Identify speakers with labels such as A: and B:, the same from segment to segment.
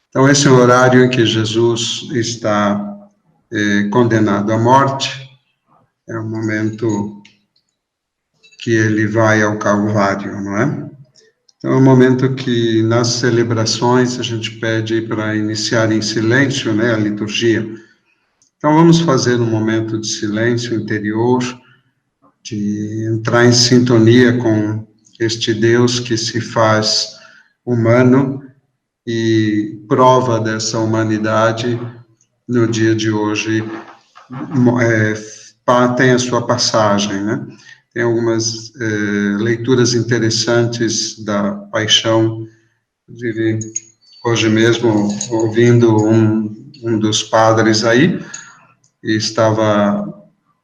A: Então, esse é o horário em que Jesus está condenado à morte, é o momento que ele vai ao Calvário, não é? Então, é um momento que, nas celebrações, a gente pede para iniciar em silêncio, né, a liturgia. Então, vamos fazer um momento de silêncio interior, de entrar em sintonia com este Deus que se faz humano e prova dessa humanidade no dia de hoje, tem a sua passagem, né? Tem algumas leituras interessantes da paixão, inclusive hoje mesmo ouvindo um dos padres aí, e estava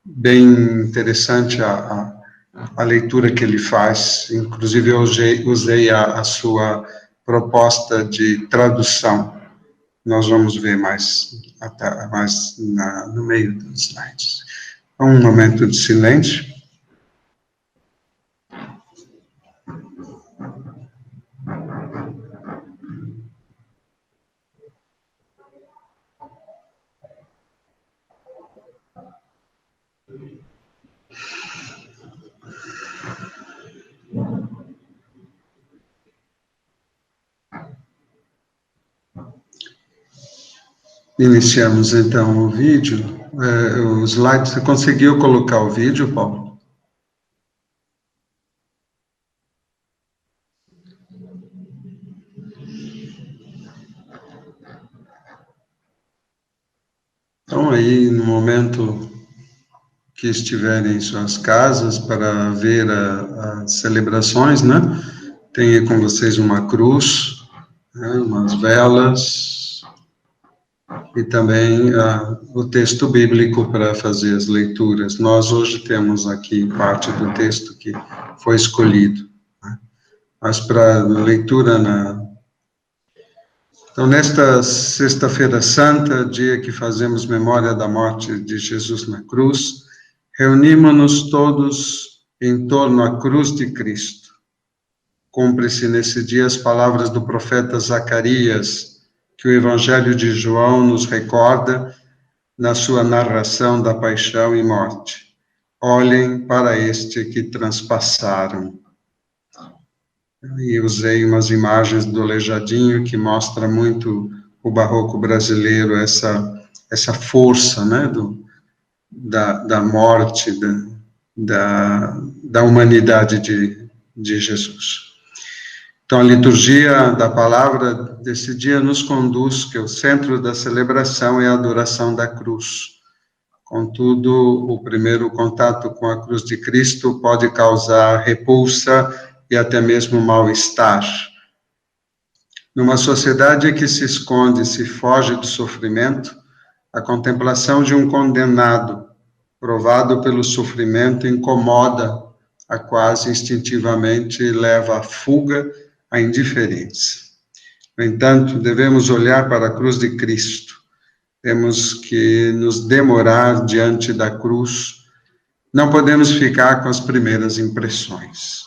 A: bem interessante a leitura que ele faz, inclusive eu usei a sua proposta de tradução. Nós vamos ver mais no meio dos slides. Um momento de silêncio. Iniciamos então o vídeo. O slide, você conseguiu colocar o vídeo, Paulo? Então, aí, no momento que estiverem em suas casas para ver as celebrações, né? Tenha com vocês uma cruz, né? Umas velas, e também o texto bíblico para fazer as leituras. Nós hoje temos aqui parte do texto que foi escolhido, né? Mas para leitura Então, nesta Sexta-feira Santa, dia que fazemos memória da morte de Jesus na cruz, reunimos-nos todos em torno à cruz de Cristo. Cumpre-se nesse dia as palavras do profeta Zacarias, que o Evangelho de João nos recorda na sua narração da paixão e morte. Olhem para este que transpassaram. E usei umas imagens do Aleijadinho que mostra muito o barroco brasileiro, essa força, né, da morte, da humanidade de Jesus. Então, a liturgia da palavra desse dia nos conduz que o centro da celebração é a adoração da cruz. Contudo, o primeiro contato com a cruz de Cristo pode causar repulsa e até mesmo mal-estar. Numa sociedade que se esconde e se foge do sofrimento, a contemplação de um condenado, provado pelo sofrimento, incomoda a quase instintivamente leva à fuga, à indiferença. No entanto, devemos olhar para a cruz de Cristo. Temos que nos demorar diante da cruz. Não podemos ficar com as primeiras impressões.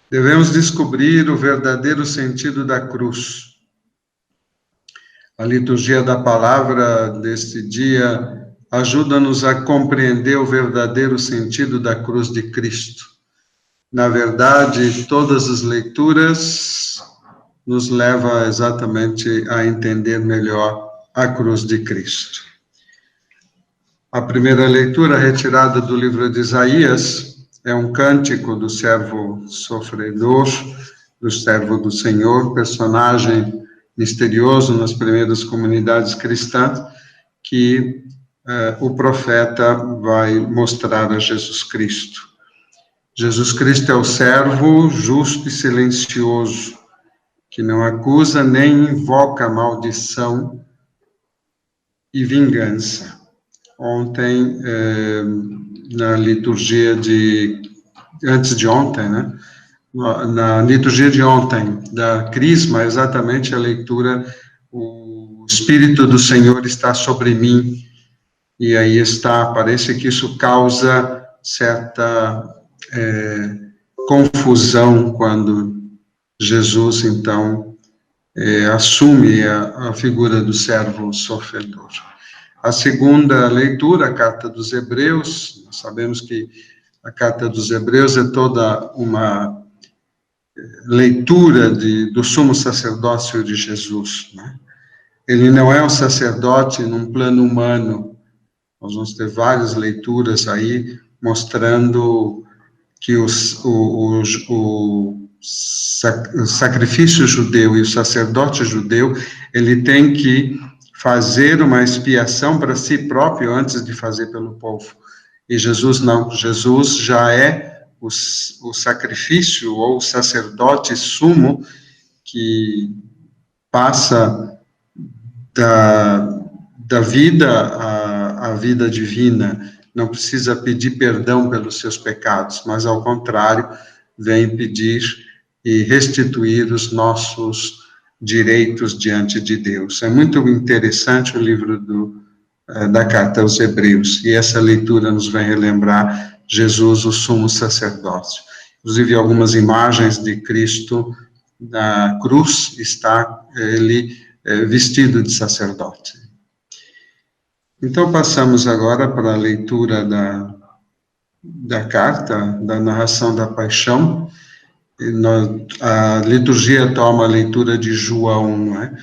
A: Devemos descobrir o verdadeiro sentido da cruz. A liturgia da palavra deste dia ajuda-nos a compreender o verdadeiro sentido da cruz de Cristo. Na verdade, todas as leituras nos levam exatamente a entender melhor a cruz de Cristo. A primeira leitura, retirada do livro de Isaías, é um cântico do servo sofredor, do servo do Senhor, personagem misterioso nas primeiras comunidades cristãs, que o profeta vai mostrar a Jesus Cristo. Jesus Cristo é o servo justo e silencioso, que não acusa nem invoca maldição e vingança. Ontem, na liturgia antes de ontem, né? Na liturgia de ontem, da Crisma, exatamente a leitura, o Espírito do Senhor está sobre mim, e aí parece que isso causa certa confusão quando Jesus, então, assume a figura do servo sofredor. A segunda leitura, a Carta dos Hebreus, nós sabemos que a Carta dos Hebreus é toda uma leitura do sumo sacerdócio de Jesus, né? Ele não é um sacerdote num plano humano. Nós vamos ter várias leituras aí mostrando que o sacrifício judeu e o sacerdote judeu, ele tem que fazer uma expiação para si próprio antes de fazer pelo povo. E Jesus não, Jesus já é o sacrifício ou o sacerdote sumo que passa da vida à vida divina, não precisa pedir perdão pelos seus pecados, mas ao contrário, vem pedir e restituir os nossos direitos diante de Deus. É muito interessante o livro da Carta aos Hebreus, e essa leitura nos vai relembrar Jesus, o sumo sacerdócio. Inclusive, algumas imagens de Cristo na cruz, está ele vestido de sacerdote. Então, passamos agora para a leitura da carta, da narração da paixão. A liturgia toma a leitura de João, não é?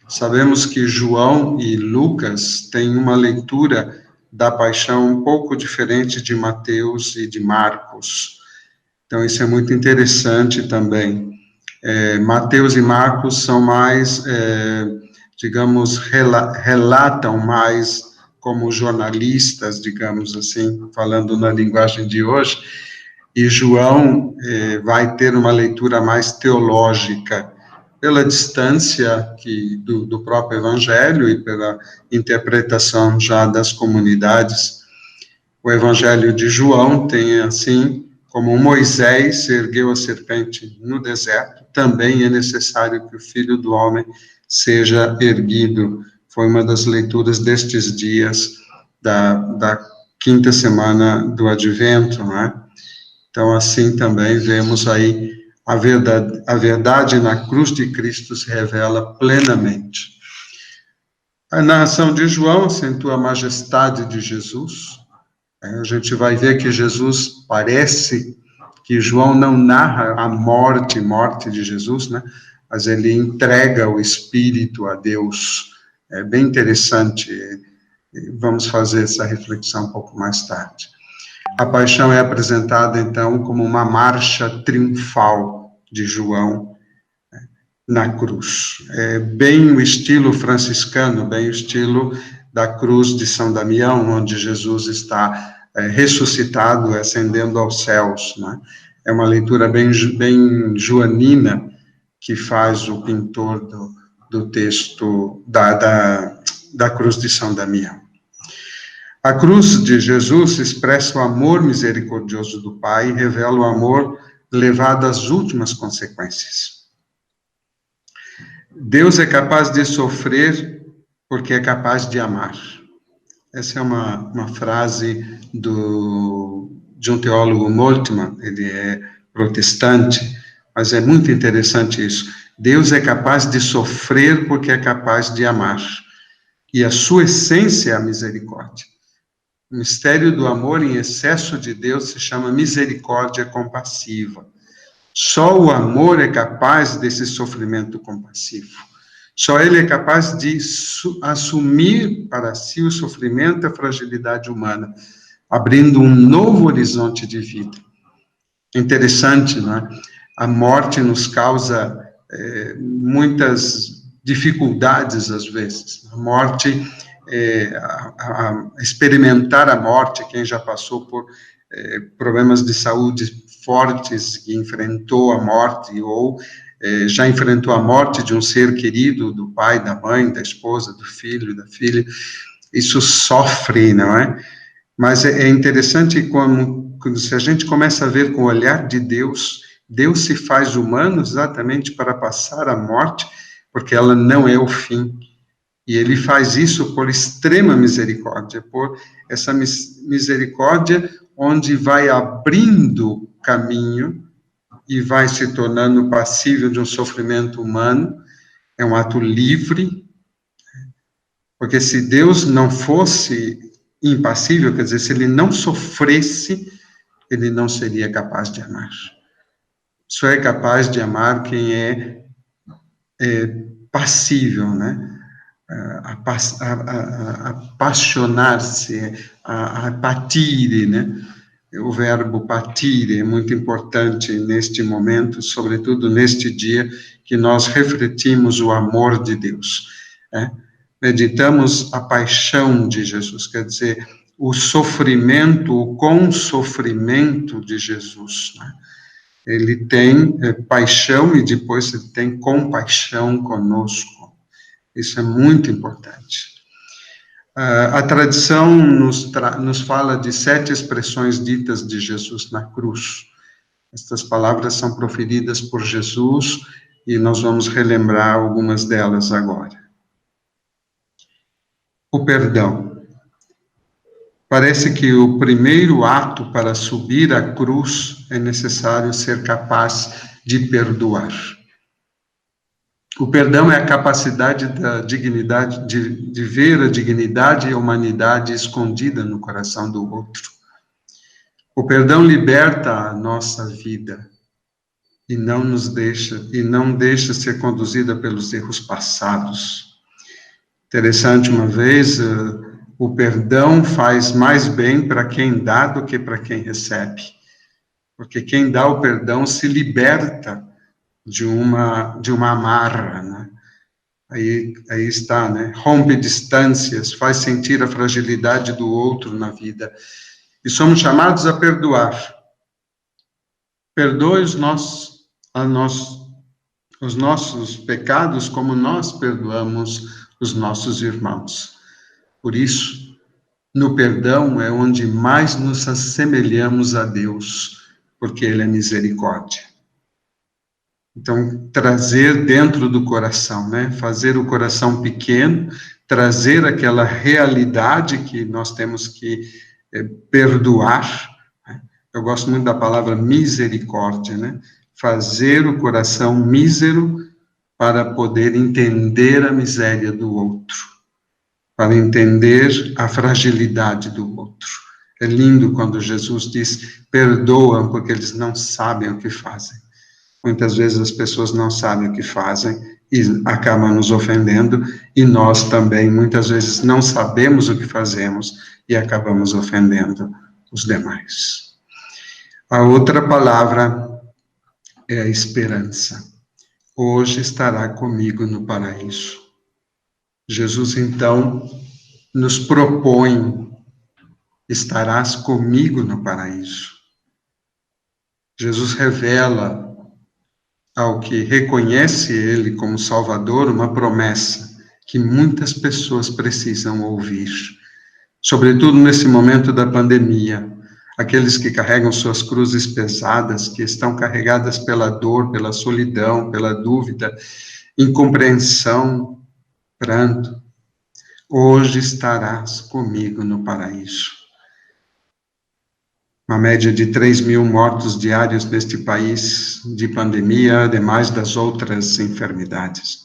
A: Sabemos que João e Lucas têm uma leitura da paixão um pouco diferente de Mateus e de Marcos. Então, isso é muito interessante também. Mateus e Marcos são mais, digamos, relatam mais como jornalistas, digamos assim, falando na linguagem de hoje, e João vai ter uma leitura mais teológica, pela distância do próprio Evangelho e pela interpretação já das comunidades. O Evangelho de João tem, assim, como Moisés ergueu a serpente no deserto, também é necessário que o Filho do Homem seja erguido. Foi uma das leituras destes dias da quinta semana do Advento, não é? Então, assim também vemos aí a verdade na cruz de Cristo se revela plenamente. A narração de João acentua a majestade de Jesus. A gente vai ver que Jesus parece que João não narra a morte de Jesus, né? Mas ele entrega o Espírito a Deus. É bem interessante. Vamos fazer essa reflexão um pouco mais tarde. A paixão é apresentada, então, como uma marcha triunfal de João na cruz. É bem o estilo franciscano, bem o estilo da cruz de São Damião, onde Jesus está ressuscitado, ascendendo aos céus, né? É uma leitura bem joanina que faz o pintor do texto da cruz de São Damião. A cruz de Jesus expressa o amor misericordioso do Pai e revela o amor levado às últimas consequências. Deus é capaz de sofrer porque é capaz de amar. Essa é uma frase de um teólogo Moltmann, ele é protestante, mas é muito interessante isso. Deus é capaz de sofrer porque é capaz de amar. E a sua essência é a misericórdia. O mistério do amor em excesso de Deus se chama misericórdia compassiva. Só o amor é capaz desse sofrimento compassivo. Só ele é capaz de assumir para si o sofrimento e a fragilidade humana, abrindo um novo horizonte de vida. Interessante, não é? A morte nos causa muitas dificuldades, às vezes. A morte, experimentar a morte, quem já passou por problemas de saúde fortes, que enfrentou a morte, ou já enfrentou a morte de um ser querido, do pai, da mãe, da esposa, do filho, da filha, isso sofre, não é? Mas é interessante quando se a gente começa a ver com o olhar de Deus, Deus se faz humano exatamente para passar a morte, porque ela não é o fim. E ele faz isso por extrema misericórdia, por essa misericórdia onde vai abrindo caminho e vai se tornando passível de um sofrimento humano. é um ato livre, porque se Deus não fosse impassível, quer dizer, se ele não sofresse, ele não seria capaz de amar. Só é capaz de amar quem é passível, né? Apaixonar-se, a patire, né? O verbo patire é muito importante neste momento, sobretudo neste dia que nós refletimos o amor de Deus. Né? Meditamos a paixão de Jesus, quer dizer, o sofrimento, o consofrimento de Jesus. Né? Ele tem paixão e depois ele tem compaixão conosco. Isso é muito importante. A tradição nos fala de 7 expressões ditas de Jesus na cruz. Estas palavras são proferidas por Jesus e nós vamos relembrar algumas delas agora. O perdão. Parece que o primeiro ato para subir à cruz é necessário ser capaz de perdoar. O perdão é a capacidade da dignidade, de ver a dignidade e a humanidade escondida no coração do outro. O perdão liberta a nossa vida e não deixa ser conduzida pelos erros passados. Interessante, uma vez, o perdão faz mais bem para quem dá do que para quem recebe. Porque quem dá o perdão se liberta de uma amarra, né? Aí está, né? Rompe distâncias, faz sentir a fragilidade do outro na vida. E somos chamados a perdoar. Perdoe os nossos pecados como nós perdoamos os nossos irmãos. Por isso, no perdão é onde mais nos assemelhamos a Deus, porque Ele é misericórdia. Então, trazer dentro do coração, né? Fazer o coração pequeno, trazer aquela realidade que nós temos que perdoar. Né? Eu gosto muito da palavra misericórdia, né? Fazer o coração mísero para poder entender a miséria do outro, para entender a fragilidade do outro. É lindo quando Jesus diz, perdoam porque eles não sabem o que fazem. Muitas vezes as pessoas não sabem o que fazem e acabam nos ofendendo, e nós também, muitas vezes, não sabemos o que fazemos e acabamos ofendendo os demais. A outra palavra é a esperança. Hoje estará comigo no paraíso. Jesus, então, nos propõe, estarás comigo no paraíso. Jesus revela ao que reconhece Ele como Salvador, uma promessa que muitas pessoas precisam ouvir, sobretudo nesse momento da pandemia, aqueles que carregam suas cruzes pesadas, que estão carregadas pela dor, pela solidão, pela dúvida, incompreensão, pranto. Hoje estarás comigo no paraíso. Uma média de 3.000 mortos diários neste país de pandemia, ademais das outras enfermidades,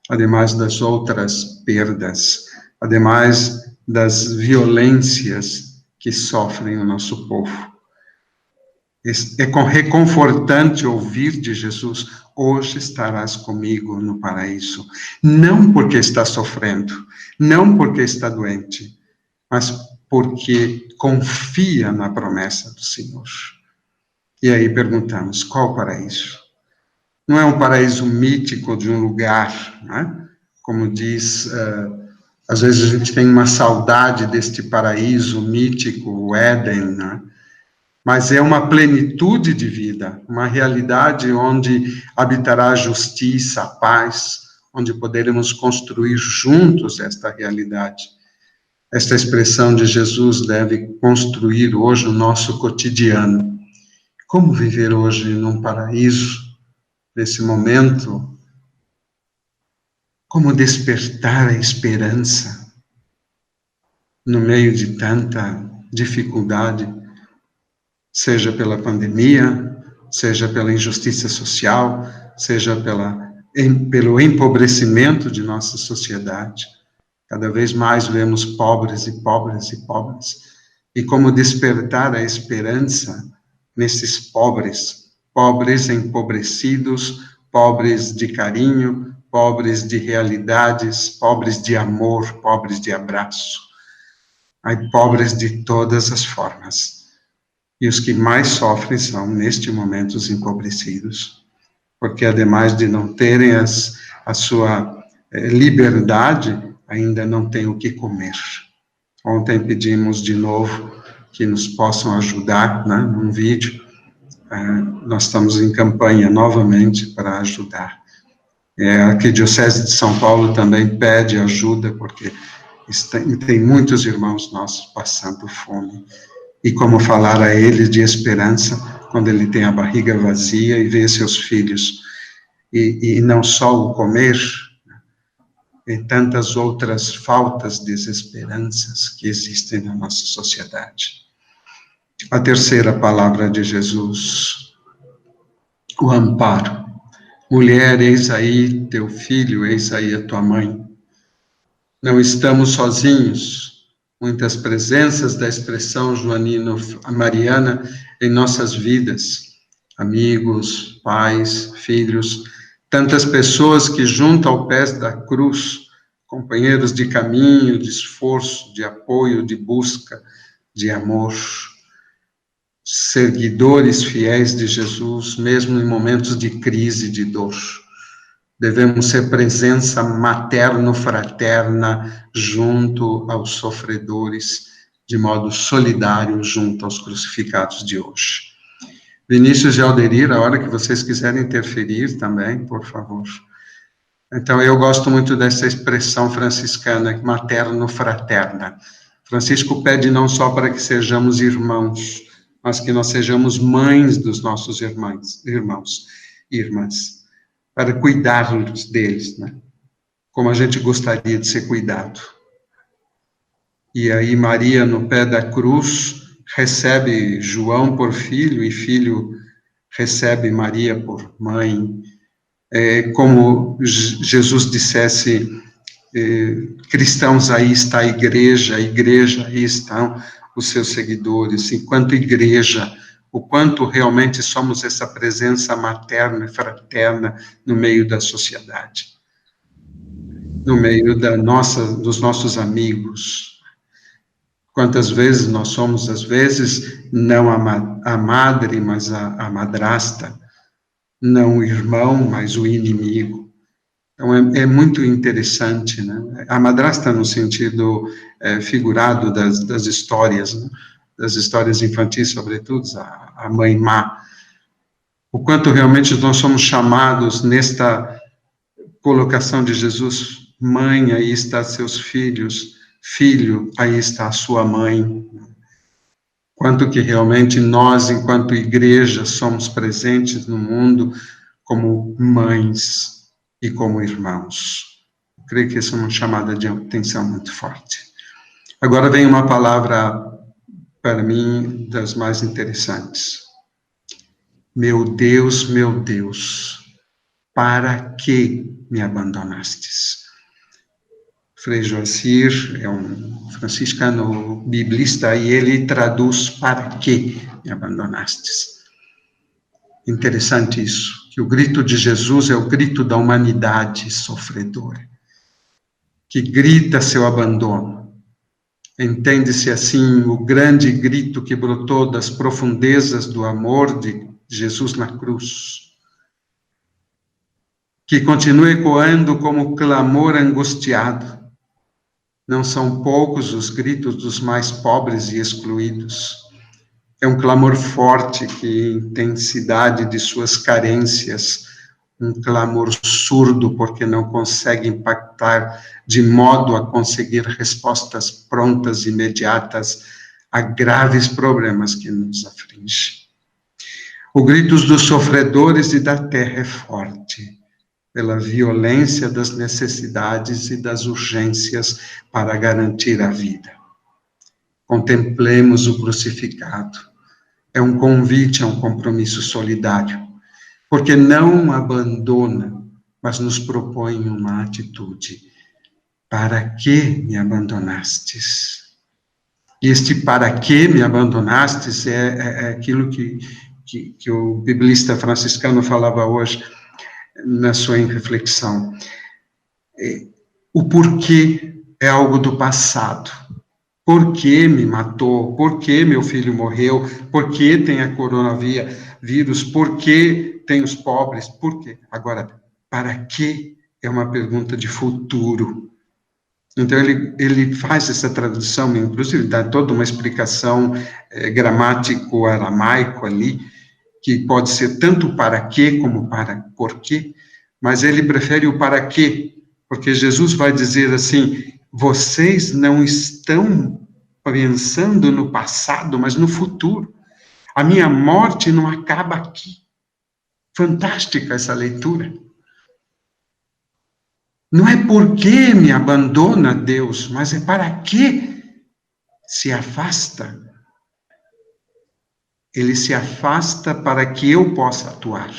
A: ademais das outras perdas, ademais das violências que sofrem o nosso povo. É reconfortante ouvir de Jesus, hoje estarás comigo no paraíso. Não porque está sofrendo, não porque está doente, mas porque confia na promessa do Senhor. E aí perguntamos, qual paraíso? Não é um paraíso mítico de um lugar, né? Como diz, às vezes a gente tem uma saudade deste paraíso mítico, o Éden, né? Mas é uma plenitude de vida, uma realidade onde habitará a justiça, a paz, onde poderemos construir juntos esta realidade. Esta expressão de Jesus deve construir hoje o nosso cotidiano. Como viver hoje num paraíso, nesse momento? Como despertar a esperança no meio de tanta dificuldade, seja pela pandemia, seja pela injustiça social, seja pela pelo empobrecimento de nossa sociedade. Cada vez mais vemos pobres e pobres e pobres. E como despertar a esperança nesses pobres, pobres empobrecidos, pobres de carinho, pobres de realidades, pobres de amor, pobres de abraço. Há pobres de todas as formas. E os que mais sofrem são, neste momento, os empobrecidos. Porque, ademais de não terem a sua liberdade, ainda não têm o que comer. Ontem pedimos de novo que nos possam ajudar, né, num vídeo. Nós estamos em campanha novamente para ajudar. A Arquidiocese de São Paulo também pede ajuda, porque tem muitos irmãos nossos passando fome. E como falar a eles de esperança, quando ele tem a barriga vazia e vê seus filhos, e não só o comer, e tantas outras faltas, desesperanças que existem na nossa sociedade. A terceira palavra de Jesus, o amparo. Mulher, eis aí teu filho, eis aí a tua mãe. Não estamos sozinhos. Muitas presenças da expressão joanino-mariana em nossas vidas. Amigos, pais, filhos, tantas pessoas que juntam ao pé da cruz, companheiros de caminho, de esforço, de apoio, de busca, de amor. Seguidores fiéis de Jesus, mesmo em momentos de crise, de dor. Devemos ser presença materno-fraterna junto aos sofredores, de modo solidário junto aos crucificados de hoje. Vinícius e Alderir, a hora que vocês quiserem interferir também, por favor. Então, eu gosto muito dessa expressão franciscana, materno-fraterna. Francisco pede não só para que sejamos irmãos, mas que nós sejamos mães dos nossos irmãos e irmãs, para cuidarmos deles, né? Como a gente gostaria de ser cuidado. E aí Maria, no pé da cruz, recebe João por filho, e filho recebe Maria por mãe. Como Jesus dissesse, cristãos, aí está a igreja, aí estão os seus seguidores. Enquanto igreja, o quanto realmente somos essa presença materna e fraterna no meio da sociedade, no meio dos nossos amigos. Quantas vezes nós somos, às vezes, não a madre, mas a madrasta, não o irmão, mas o inimigo. Então, é muito interessante, né? A madrasta no sentido figurado das histórias, né? Das histórias infantis, sobretudo, a mãe má. O quanto realmente nós somos chamados nesta colocação de Jesus, mãe, aí está seus filhos, filho, aí está a sua mãe. Quanto que realmente nós, enquanto igreja, somos presentes no mundo como mães e como irmãos. Eu creio que essa é uma chamada de atenção muito forte. Agora vem uma palavra, para mim, das mais interessantes. Meu Deus, para que me abandonastes? Frei Joacir é um franciscano biblista e ele traduz para que me abandonastes. Interessante isso, que o grito de Jesus é o grito da humanidade sofredora, que grita seu abandono. Entende-se assim o grande grito que brotou das profundezas do amor de Jesus na cruz, que continua ecoando como clamor angustiado. Não são poucos os gritos dos mais pobres e excluídos. É um clamor forte que, intensidade de suas carências, um clamor surdo porque não consegue impactar de modo a conseguir respostas prontas, imediatas, a graves problemas que nos afligem. O grito dos sofredores e da terra é forte, pela violência das necessidades e das urgências para garantir a vida. Contemplemos o crucificado. É um convite a um compromisso solidário, porque não abandona mas nos propõe uma atitude. Para que me abandonastes? E este para que me abandonastes é aquilo que o biblista franciscano falava hoje na sua reflexão. O porquê é algo do passado. Por que me matou? Por que meu filho morreu? Por que tem a coronavírus? Por que tem os pobres? Por quê? Agora, para que é uma pergunta de futuro. Então, ele faz essa tradução, inclusive dá toda uma explicação gramático-aramaico ali, que pode ser tanto para quê como para por quê, mas ele prefere o para quê, porque Jesus vai dizer assim, vocês não estão pensando no passado, mas no futuro. A minha morte não acaba aqui. Fantástica essa leitura. Não é porque me abandona Deus, mas é para que se afasta. Ele se afasta para que eu possa atuar,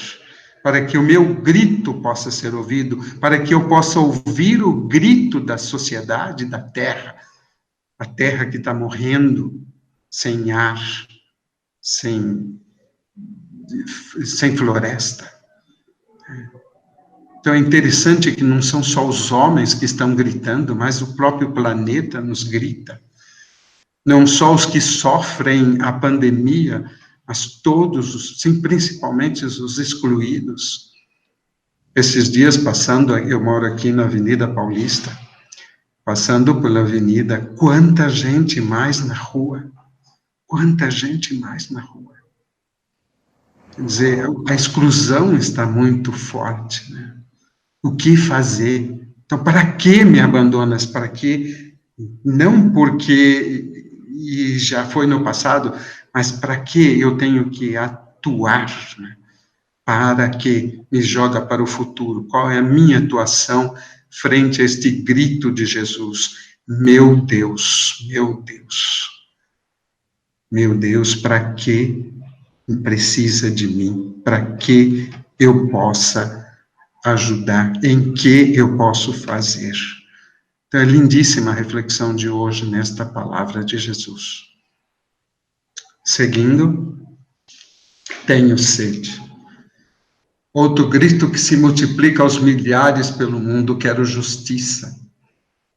A: para que o meu grito possa ser ouvido, para que eu possa ouvir o grito da sociedade, da terra, a terra que está morrendo, sem ar, sem floresta. Então é interessante que não são só os homens que estão gritando, mas o próprio planeta nos grita. Não só os que sofrem a pandemia, mas todos, sim, principalmente os excluídos. Esses dias passando, eu moro aqui na Avenida Paulista, passando pela avenida, quanta gente mais na rua, quanta gente mais na rua. Quer dizer, a exclusão está muito forte, né? O que fazer? Então, para que me abandonas? Para que? Não porque, e já foi no passado, mas para que eu tenho que atuar, né? Para que me joga para o futuro? Qual é a minha atuação frente a este grito de Jesus? Meu Deus, meu Deus, meu Deus, para que precisa de mim? Para que eu possa ajudar? Em que eu posso fazer? Então, é lindíssima a reflexão de hoje nesta palavra de Jesus. Seguindo, tenho sede. Outro grito que se multiplica aos milhares pelo mundo, quero justiça.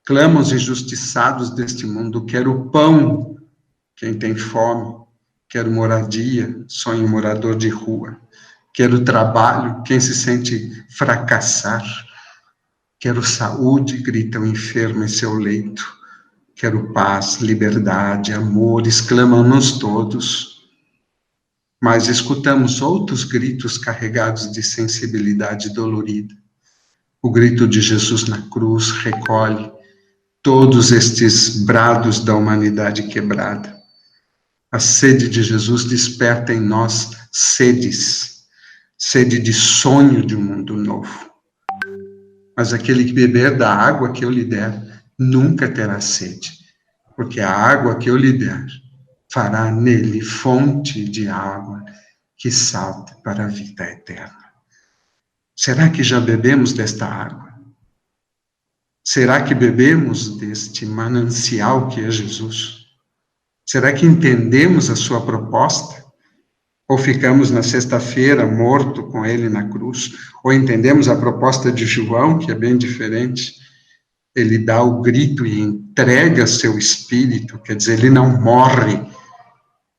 A: Clama os injustiçados deste mundo, quero pão, quem tem fome, quero moradia, sonho morador de rua, quero trabalho, quem se sente fracassar, quero saúde, grita o enfermo em seu leito, quero paz, liberdade, amor, exclamam-nos todos. Mas escutamos outros gritos carregados de sensibilidade dolorida. O grito de Jesus na cruz recolhe todos estes brados da humanidade quebrada. A sede de Jesus desperta em nós sedes, sede de sonho de um mundo novo. Mas aquele que beber da água que eu lhe der, nunca terá sede, porque a água que eu lhe der fará nele fonte de água que salte para a vida eterna. Será que já bebemos desta água? Será que bebemos deste manancial que é Jesus? Será que entendemos a sua proposta? Ou ficamos na sexta-feira morto com ele na cruz? Ou entendemos a proposta de João, que é bem diferente? Ele dá o grito e entrega seu espírito, quer dizer, ele não morre.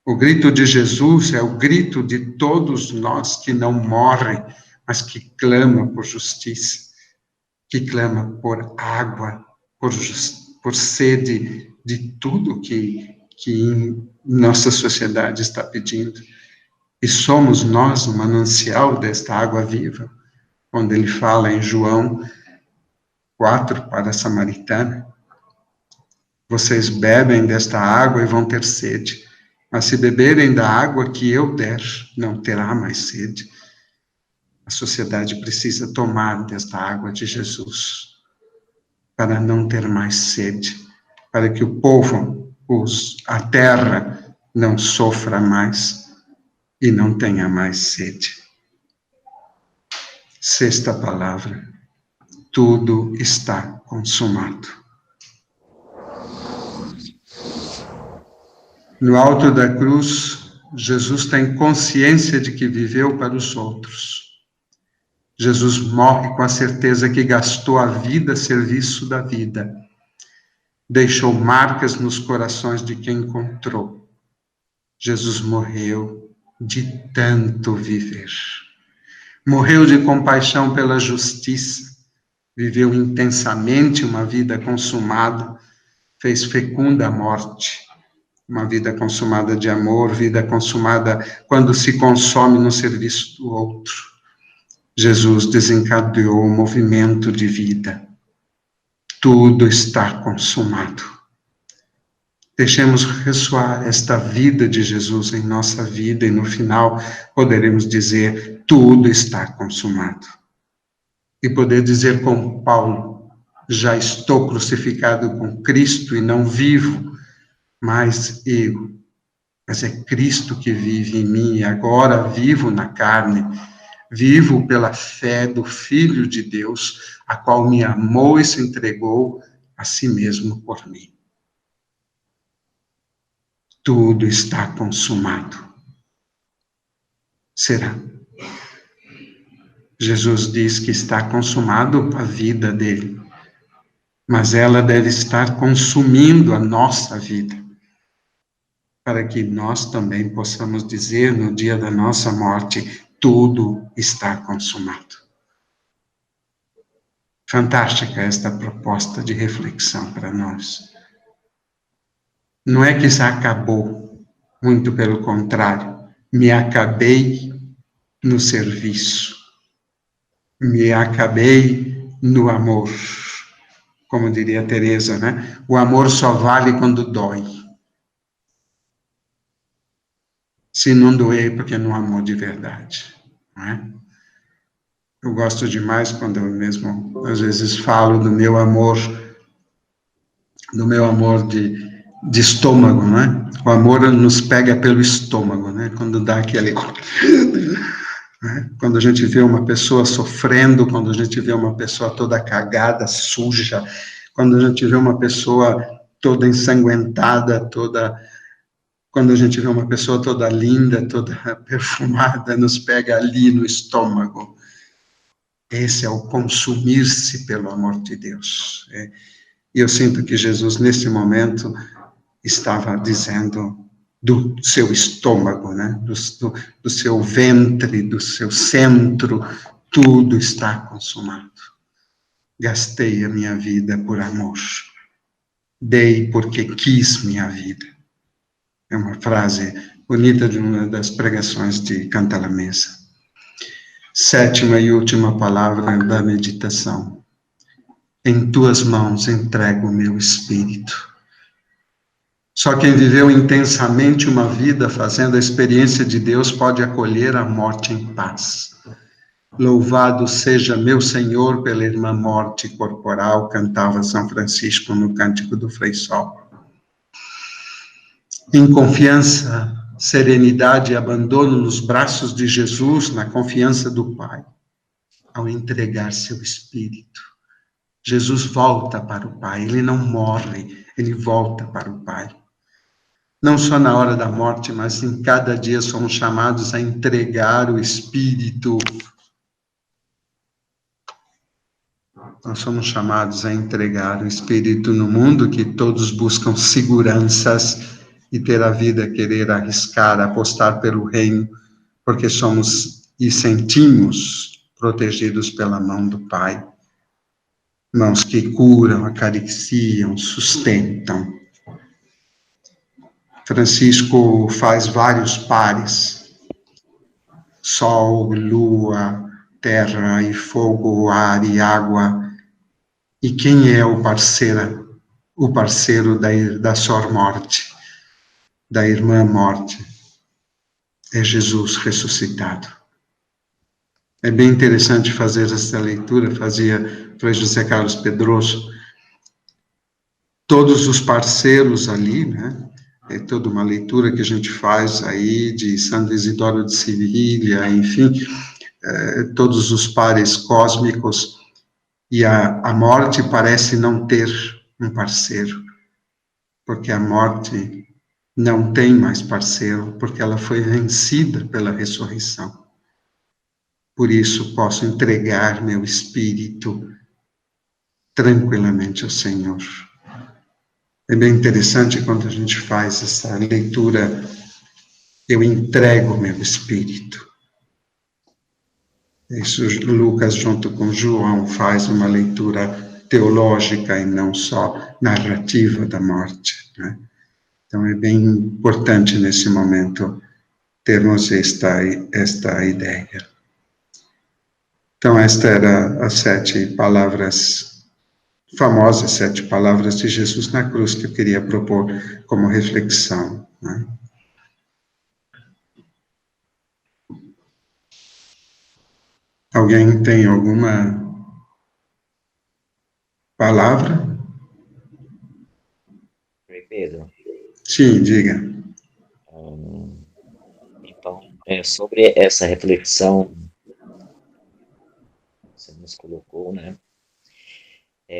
A: O grito de Jesus é o grito de todos nós que não morrem, mas que clamam por justiça, que clamam por água, por sede de tudo que nossa sociedade está pedindo. E somos nós o manancial desta água viva, quando ele fala em João 4 para a samaritana, vocês bebem desta água e vão ter sede, mas se beberem da água que eu der, não terá mais sede. A sociedade precisa tomar desta água de Jesus, para não ter mais sede, para que o povo, a terra, não sofra mais e não tenha mais sede. Sexta palavra. tudo está consumado. No alto da cruz, Jesus tem consciência de que viveu para os outros. Jesus morre com a certeza que gastou a vida a serviço da vida. Deixou marcas nos corações de quem encontrou. Jesus morreu de tanto viver. Morreu de compaixão pela justiça. Viveu intensamente uma vida consumada. Fez fecunda a morte. Uma vida consumada de amor, vida consumada quando se consome no serviço do outro. Jesus desencadeou o movimento de vida. Tudo está consumado. Deixemos ressoar esta vida de Jesus em nossa vida e no final poderemos dizer, tudo está consumado. E poder dizer como Paulo, já estou crucificado com Cristo e não vivo, mas é Cristo que vive em mim, e agora vivo na carne, vivo pela fé do Filho de Deus, a qual me amou e se entregou a si mesmo por mim. Tudo está consumado. Será? Jesus diz que está consumado a vida dele, mas ela deve estar consumindo a nossa vida, para que nós também possamos dizer no dia da nossa morte, tudo está consumado. Fantástica esta proposta de reflexão para nós. Não é que isso acabou, muito pelo contrário, me acabei no serviço, me acabei no amor, como diria Teresa, né? O amor só vale quando dói. Se não doer, porque não amou de verdade, não é? Eu gosto demais quando eu mesmo, às vezes, falo do meu amor de estômago, não é? O amor nos pega pelo estômago, né? Quando dá aquele... Quando a gente vê uma pessoa sofrendo, quando a gente vê uma pessoa toda cagada, suja, quando a gente vê uma pessoa toda ensanguentada, quando a gente vê uma pessoa toda linda, toda perfumada, nos pega ali no estômago. Esse é o consumir-se pelo amor de Deus. E eu sinto que Jesus, nesse momento, estava dizendo do seu estômago, né? do seu ventre, do seu centro, tudo está consumado. Gastei a minha vida por amor. Dei porque quis minha vida. É uma frase bonita de uma das pregações de Cantalamessa. Sétima e última palavra da meditação. Em tuas mãos entrego o meu espírito. Só quem viveu intensamente uma vida fazendo a experiência de Deus pode acolher a morte em paz. Louvado seja meu Senhor pela irmã morte corporal, cantava São Francisco no Cântico do Frei Sol. Em confiança, serenidade e abandono nos braços de Jesus, na confiança do Pai, ao entregar seu espírito. Jesus volta para o Pai, ele não morre, ele volta para o Pai. Não só na hora da morte, mas em cada dia somos chamados a entregar o espírito. Nós somos chamados a entregar o espírito no mundo que todos buscam seguranças e ter a vida, querer arriscar, apostar pelo reino, porque somos e sentimos protegidos pela mão do Pai. Mãos que curam, acariciam, sustentam. Francisco faz vários pares. Sol, lua, terra e fogo, ar e água. E quem é o parceiro da sor morte, da irmã morte? É Jesus ressuscitado. É bem interessante fazer essa leitura, fazia Frei José Carlos Pedroso. Todos os parceiros ali, né? É toda uma leitura que a gente faz aí de Santo Isidoro de Sevilha, enfim, todos os pares cósmicos E a morte parece não ter um parceiro, porque a morte não tem mais parceiro, porque ela foi vencida pela ressurreição. Por isso, posso entregar meu espírito tranquilamente ao Senhor. É bem interessante quando a gente faz essa leitura, eu entrego meu espírito. Isso Lucas, junto com João, faz uma leitura teológica e não só narrativa da morte, né? Então, é bem importante nesse momento termos esta ideia. Então, esta era as 7 palavras, famosas 7 palavras de Jesus na cruz, que eu queria propor como reflexão, né? Alguém tem alguma palavra?
B: Oi, Pedro.
A: Sim, diga.
B: Então, sobre essa reflexão que você nos colocou, né?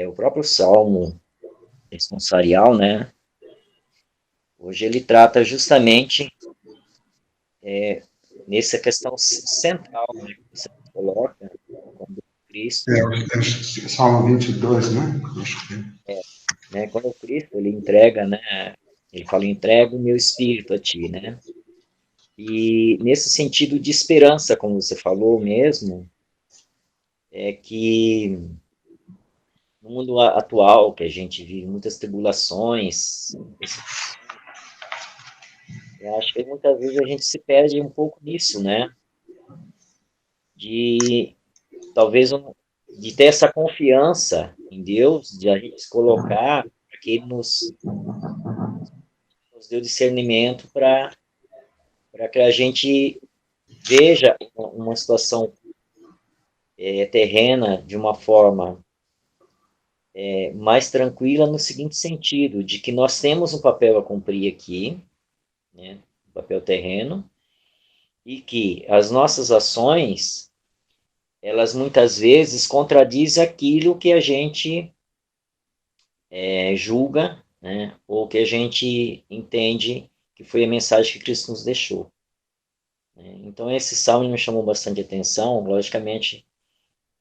B: O próprio Salmo responsorial, né? Hoje ele trata justamente nessa questão central, né, que você coloca, quando Cristo,
A: É o Salmo 22, né? Acho que é.
B: né, quando Cristo ele entrega, né, ele fala, entrega o meu espírito a ti, né? E nesse sentido de esperança, como você falou mesmo, é que no mundo atual, que a gente vive muitas tribulações, eu acho que muitas vezes a gente se perde um pouco nisso, né? De talvez de ter essa confiança em Deus, de a gente se colocar, para que Ele nos dê o discernimento para que a gente veja uma situação terrena de uma forma mais tranquila no seguinte sentido, de que nós temos um papel a cumprir aqui, né, um papel terreno, e que as nossas ações, elas muitas vezes contradizem aquilo que a gente julga, né, ou que a gente entende que foi a mensagem que Cristo nos deixou. Né? Então, esse salmo me chamou bastante atenção, logicamente,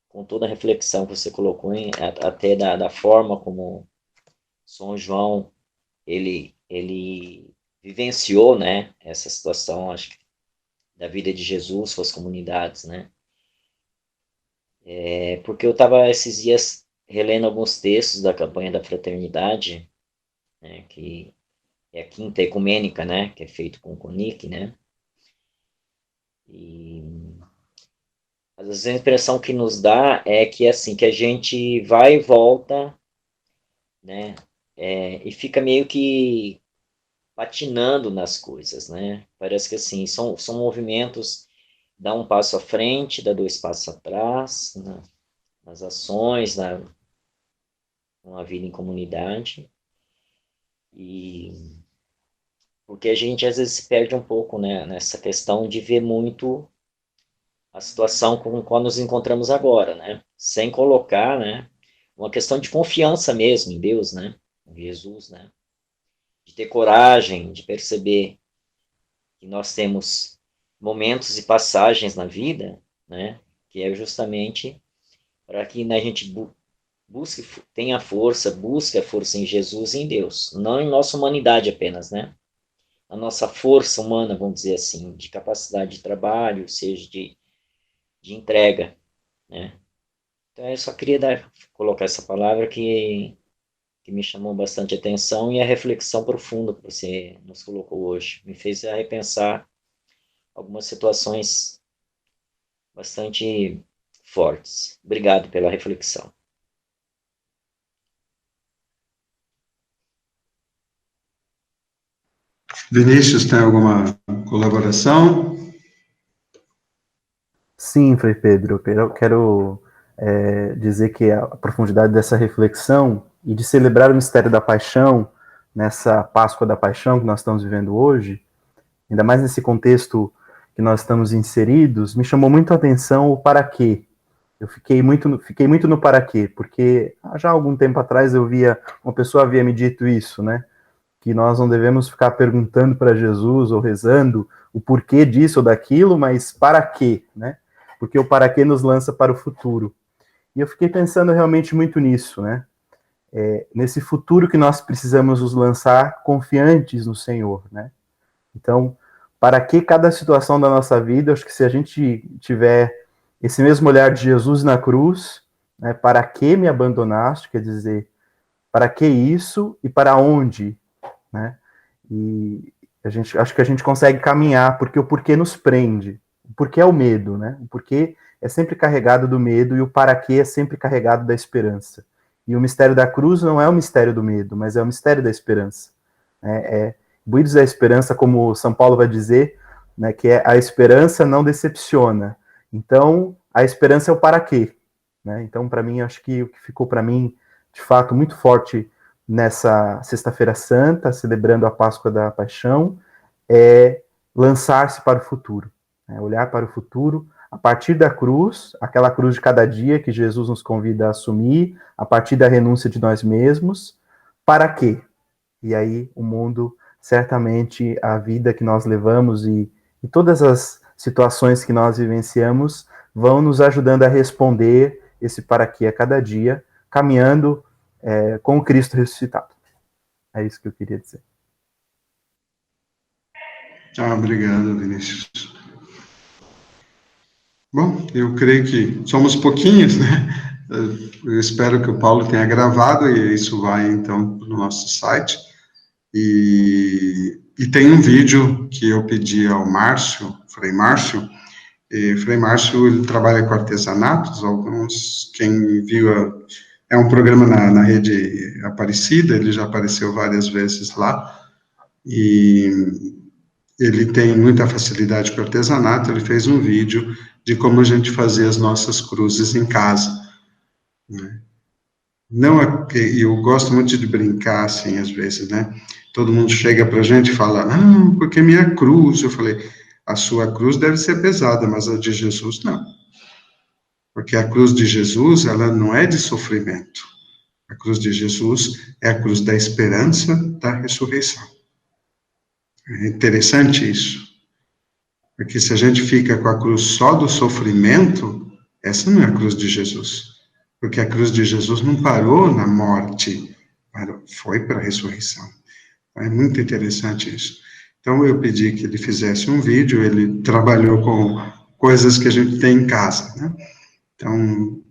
B: com toda a reflexão que você colocou, até da forma como São João, ele vivenciou, né, essa situação, acho que, da vida de Jesus com as comunidades, né? Porque eu estava esses dias relendo alguns textos da campanha da fraternidade, né, que é a quinta ecumênica, né, que é feito com o CONIC, né? E às vezes a impressão que nos dá é que assim, que a gente vai e volta, né, e fica meio que patinando nas coisas, né? Parece que assim, são movimentos, dá um passo à frente, dá 2 passos atrás, né, nas ações, na vida em comunidade, e porque a gente às vezes se perde um pouco, né, nessa questão de ver muito a situação com qual nos encontramos agora, né? Sem colocar, né, uma questão de confiança mesmo em Deus, né? Em Jesus, né? De ter coragem, de perceber que nós temos momentos e passagens na vida, né? Que é justamente para que, né, a gente busque, tenha força, busque a força em Jesus e em Deus, não em nossa humanidade apenas, né? A nossa força humana, vamos dizer assim, de capacidade de trabalho, seja de entrega, né? Então, eu só queria colocar essa palavra que me chamou bastante atenção e a reflexão profunda que você nos colocou hoje. Me fez repensar algumas situações bastante fortes. Obrigado pela reflexão.
A: Vinícius, tem alguma colaboração?
C: Sim, Frei Pedro, eu quero dizer que a profundidade dessa reflexão e de celebrar o mistério da paixão, nessa Páscoa da Paixão que nós estamos vivendo hoje, ainda mais nesse contexto que nós estamos inseridos, me chamou muito a atenção o para quê. Eu fiquei muito no para quê, porque já há algum tempo atrás uma pessoa havia me dito isso, né? Que nós não devemos ficar perguntando para Jesus ou rezando o porquê disso ou daquilo, mas para quê, né? Porque o para quê nos lança para o futuro. E eu fiquei pensando realmente muito nisso, né? Nesse futuro que nós precisamos nos lançar confiantes no Senhor, né? Então, para que cada situação da nossa vida, acho que se a gente tiver esse mesmo olhar de Jesus na cruz, né, para que me abandonaste, quer dizer, para que isso e para onde, né? E acho que a gente consegue caminhar, porque o porquê nos prende, o porquê é o medo, né? O porquê é sempre carregado do medo e o para quê é sempre carregado da esperança. E o mistério da cruz não é o mistério do medo, mas é o mistério da esperança. Buídos da esperança, como São Paulo vai dizer, né, que a esperança não decepciona. Então, a esperança é o para quê. Né? Então, para mim, acho que o que ficou para mim, de fato, muito forte nessa Sexta-feira Santa, celebrando a Páscoa da Paixão, é lançar-se para o futuro. Né? Olhar para o futuro, a partir da cruz, aquela cruz de cada dia que Jesus nos convida a assumir, a partir da renúncia de nós mesmos, para quê? E aí o mundo, certamente, a vida que nós levamos e todas as situações que nós vivenciamos vão nos ajudando a responder esse para quê a cada dia, caminhando com o Cristo ressuscitado. É isso que eu queria dizer.
A: Obrigado, Vinícius. Bom, eu creio que somos pouquinhos, né? Eu espero que o Paulo tenha gravado e isso vai, então, para o nosso site. E tem um vídeo que eu pedi ao Márcio, Frei Márcio, ele trabalha com artesanatos, quem viu, é um programa na rede Aparecida, ele já apareceu várias vezes lá, e ele tem muita facilidade com artesanato, ele fez um vídeo de como a gente fazia as nossas cruzes em casa, né? Não, eu gosto muito de brincar, assim, às vezes, né? Todo mundo chega pra gente e fala, porque minha cruz, eu falei, a sua cruz deve ser pesada, mas a de Jesus não. Porque a cruz de Jesus, ela não é de sofrimento. A cruz de Jesus é a cruz da esperança da ressurreição. É interessante isso. Porque se a gente fica com a cruz só do sofrimento, essa não é a cruz de Jesus. Porque a cruz de Jesus não parou na morte, foi para a ressurreição. É muito interessante isso. Então, eu pedi que ele fizesse um vídeo, ele trabalhou com coisas que a gente tem em casa, né? Então,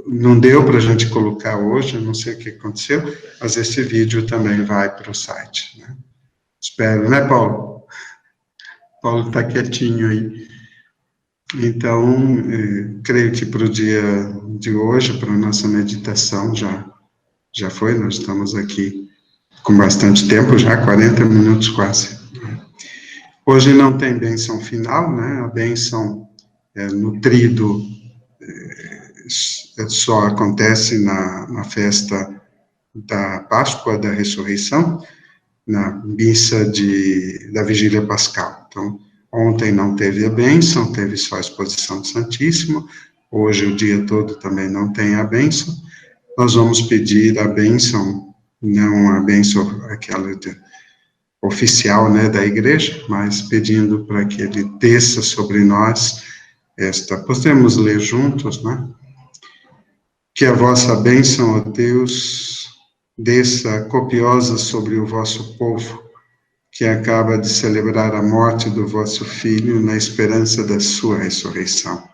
A: não deu para a gente colocar hoje, eu não sei o que aconteceu, mas esse vídeo também vai para o site, né? Espero, né, Paulo? Paulo está quietinho aí. Então, creio que para o dia de hoje, para a nossa meditação, já foi, nós estamos aqui com bastante tempo, já 40 minutos quase. Hoje não tem bênção final, né? A bênção no tríduo só acontece na festa da Páscoa, da Ressurreição, na missa da Vigília Pascal. Então, ontem não teve a bênção, teve só a exposição do Santíssimo, hoje o dia todo também não tem a bênção. Nós vamos pedir a bênção, não a bênção aquela oficial, né, da igreja, mas pedindo para que ele desça sobre nós podemos ler juntos, né? Que a vossa bênção, ó Deus, desça copiosa sobre o vosso povo, que acaba de celebrar a morte do vosso Filho na esperança da sua ressurreição.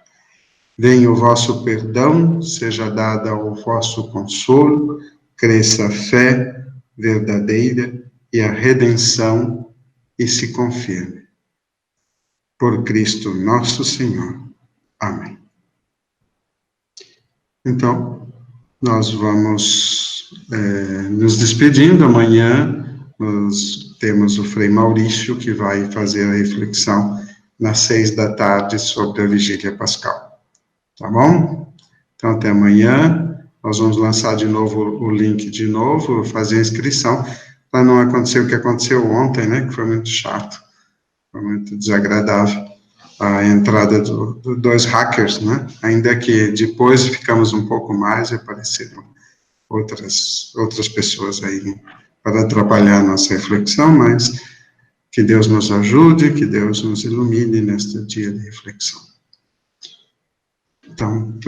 A: Venha o vosso perdão, seja dada o vosso consolo, cresça a fé verdadeira e a redenção e se confirme. Por Cristo nosso Senhor. Amém. Então, nós vamos nos despedindo. Amanhã nós temos o Frei Maurício, que vai fazer a reflexão nas 6h sobre a Vigília Pascal. Tá bom? Então, até amanhã. Nós vamos lançar de novo o link de novo, fazer a inscrição, para não acontecer o que aconteceu ontem, né? Que foi muito chato, foi muito desagradável. a entrada dois hackers, né? Ainda que depois ficamos um pouco mais e apareceram outras pessoas aí para atrapalhar a nossa reflexão, mas que Deus nos ajude, que Deus nos ilumine neste dia de reflexão. Então,